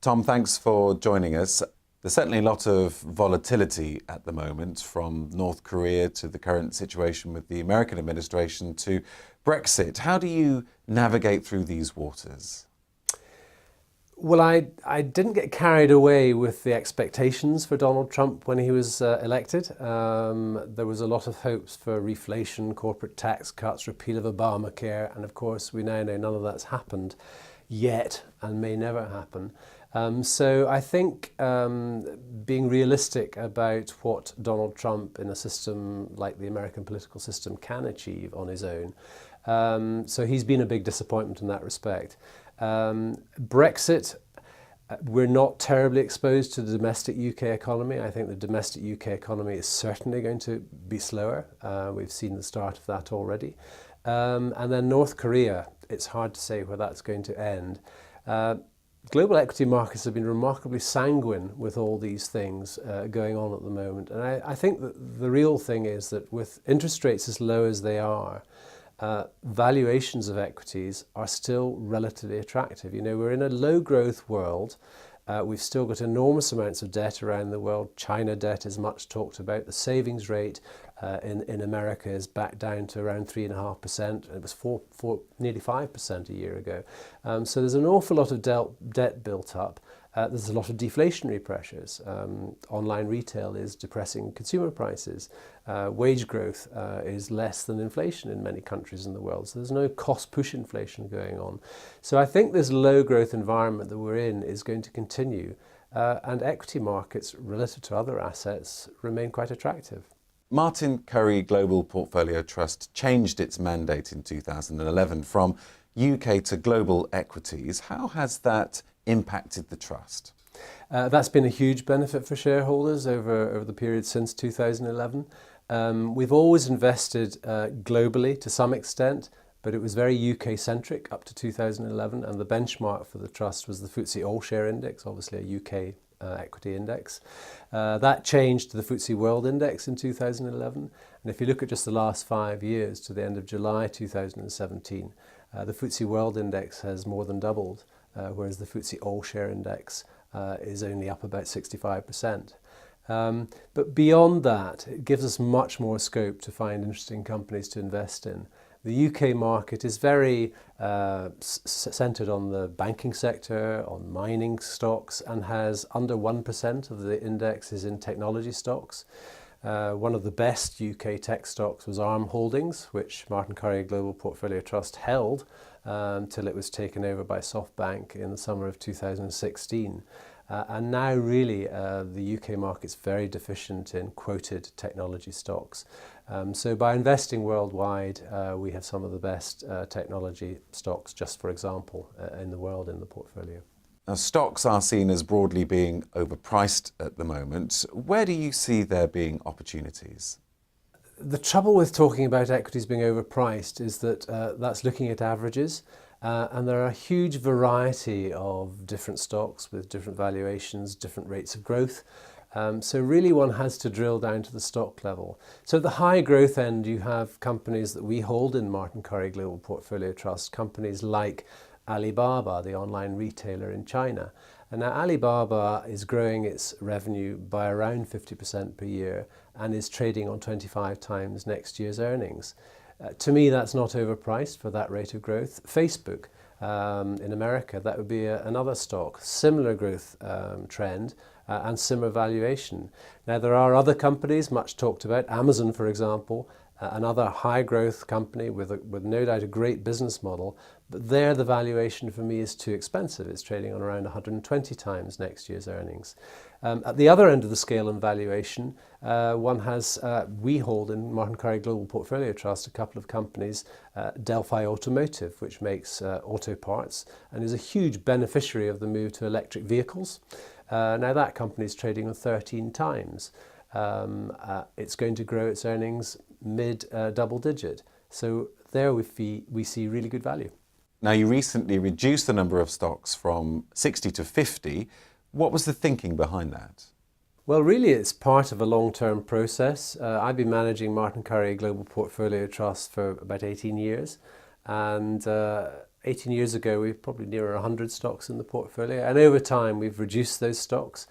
Tom, thanks for joining us. There's certainly a lot of volatility at the moment, from North Korea to the current situation with the American administration to Brexit. How do you navigate through these waters? Well, I didn't get carried away with the expectations for Donald Trump when he was elected. There was a lot of hopes for reflation, corporate tax cuts, repeal of Obamacare, and of course we now know none of that's happened yet and may never happen. So I think being realistic about what Donald Trump in a system like the American political system can achieve on his own. So he's been a big disappointment in that respect. Brexit, we're not terribly exposed to the domestic UK economy. I think the domestic UK economy is certainly going to be slower. We've seen the start of that already. And then North Korea, it's hard to say where that's going to end. Global equity markets have been remarkably sanguine with all these things going on at the moment. And I think that the real thing is that with interest rates as low as they are, valuations of equities are still relatively attractive. You know, we're in a low growth world. We've still got enormous amounts of debt around the world. China debt is much talked about. The savings rate in America is back down to around 3.5%. It was nearly 5% a year ago. So there's an awful lot of debt built up. There's a lot of deflationary pressures. Online retail is depressing consumer prices. Wage growth is less than inflation in many countries in the world. So there's no cost push inflation going on. So I think this low growth environment that we're in is going to continue. And equity markets relative to other assets remain quite attractive. Martin Currie Global Portfolio Trust changed its mandate in 2011 from UK to global equities. How has that impacted the trust? That's been a huge benefit for shareholders over the period since 2011. We've always invested globally to some extent, but it was very UK-centric up to 2011, and the benchmark for the trust was the FTSE All-Share Index, obviously a UK equity index. That changed to the FTSE World Index in 2011, and if you look at just the last 5 years to the end of July 2017, the FTSE World Index has more than doubled, whereas the FTSE All-Share Index is only up about 65%. But beyond that, it gives us much more scope to find interesting companies to invest in. The UK market is very centred on the banking sector, on mining stocks, and has under 1% of the index is in technology stocks. One of the best UK tech stocks was Arm Holdings, which Martin Currie Global Portfolio Trust held until it was taken over by SoftBank in the summer of 2016. And now really the UK market's very deficient in quoted technology stocks. So by investing worldwide, we have some of the best technology stocks, just for example, in the world in the portfolio. Now, stocks are seen as broadly being overpriced at the moment. Where do you see there being opportunities? The trouble with talking about equities being overpriced is that that's looking at averages. And there are a huge variety of different stocks with different valuations, different rates of growth. So really one has to drill down to the stock level. So at the high growth end, you have companies that we hold in Martin Currie Global Portfolio Trust, companies like Alibaba, the online retailer in China. And now Alibaba is growing its revenue by around 50% per year and is trading on 25 times next year's earnings. To me, that's not overpriced for that rate of growth. Facebook in America, that would be another stock, similar growth trend and similar valuation. Now, there are other companies, much talked about, Amazon, for example, another high growth company with no doubt a great business model, but there the valuation for me is too expensive. It's trading on around 120 times next year's earnings. At the other end of the scale in valuation, one has, we hold in Martin Currie Global Portfolio Trust a couple of companies, Delphi Automotive, which makes auto parts and is a huge beneficiary of the move to electric vehicles. Now that company is trading on 13 times. It's going to grow its earnings mid double digit. So there we see really good value. Now, you recently reduced the number of stocks from 60 to 50. What was the thinking behind that? Well, really, it's part of a long-term process. I've been managing Martin Currie Global Portfolio Trust for about 18 years. And 18 years ago, we were probably nearer 100 stocks in the portfolio, and over time we've reduced those stocks.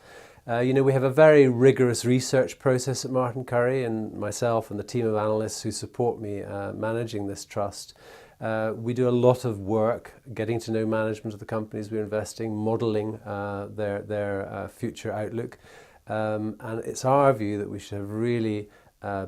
We have a very rigorous research process at Martin Currie, and myself and the team of analysts who support me managing this trust. We do a lot of work getting to know management of the companies we're investing, modelling their future outlook. And it's our view that we should have really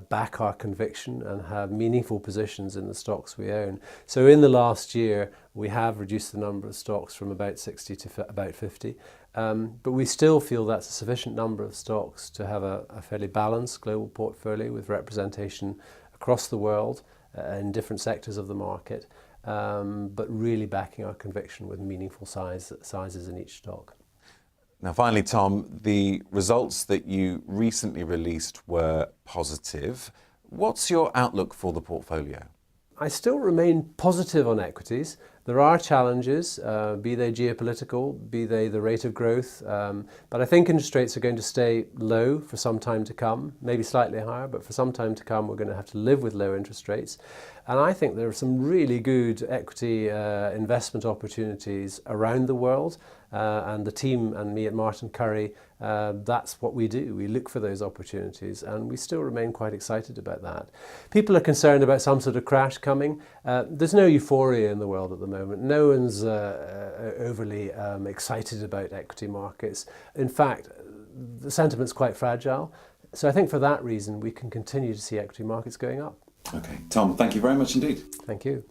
back our conviction and have meaningful positions in the stocks we own. So in the last year, we have reduced the number of stocks from about 60 to about 50. But we still feel that's a sufficient number of stocks to have a fairly balanced global portfolio with representation across the world in different sectors of the market, but really backing our conviction with meaningful sizes in each stock. Now, finally, Tom, the results that you recently released were positive. What's your outlook for the portfolio? I still remain positive on equities. There are challenges, be they geopolitical, be they the rate of growth, but I think interest rates are going to stay low for some time to come, maybe slightly higher, but for some time to come we're going to have to live with low interest rates. And I think there are some really good equity investment opportunities around the world, and the team and me at Martin Currie, that's what we do. We look for those opportunities, and we still remain quite excited about that. People are concerned about some sort of crash coming. There's no euphoria in the world at the moment. No one's overly excited about equity markets. In fact, the sentiment's quite fragile. So I think for that reason, we can continue to see equity markets going up. Okay, Tom, thank you very much indeed. Thank you.